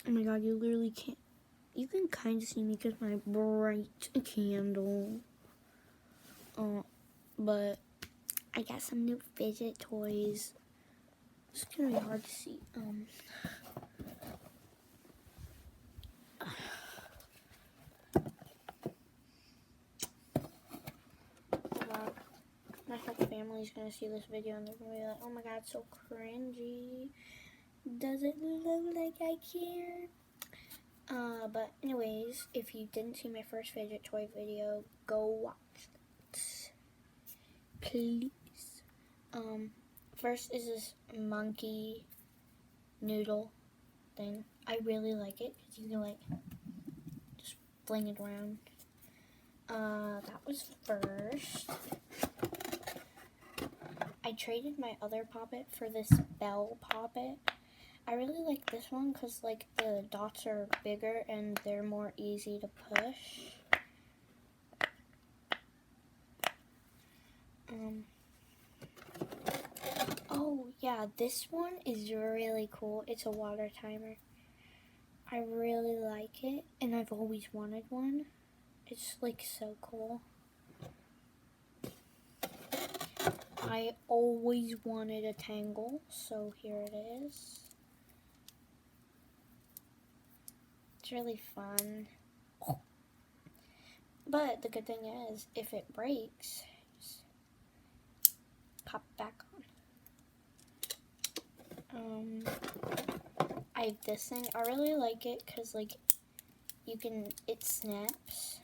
Oh my god, you literally can't. You can kind of see me because my bright candle. But I got some new fidget toys. It's gonna be hard to see. My whole family's gonna see this video and they're gonna be like, oh my god, it's so cringy. Does it look like I care? But anyways, if you didn't see my first fidget toy video, go watch it. Please. First is this monkey noodle thing. I really like it because you can like just fling it around. That was first. I traded my other poppet for this bell poppet. I really like this one because like the dots are bigger and they're more easy to push. Oh yeah, this one is really cool. It's a water timer. I really like it and I've always wanted one. It's like so cool. I always wanted a tangle, so here it is. It's really fun. But the good thing is, if it breaks, just pop back on. I have this thing. I really like it because like it snaps.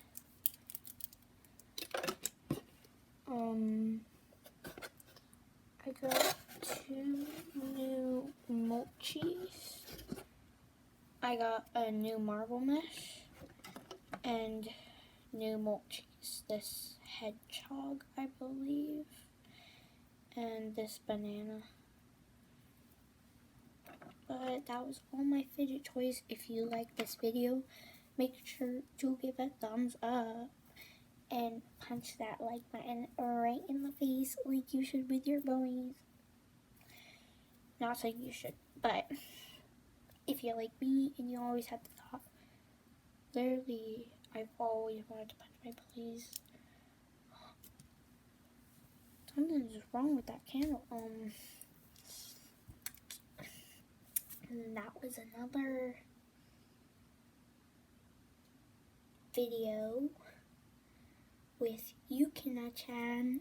I got 2 new mochis. I got a new marble mesh and new mochis. This hedgehog, I believe, and this banana. But that was all my fidget toys. If you like this video, make sure to give a thumbs up and punch that like button right in the face like you should with your boys. Not saying you should, but if you're like me and you always had the thought, literally, I've always wanted to punch my boys. Something's wrong with that candle. And that was another video with ukina-chan.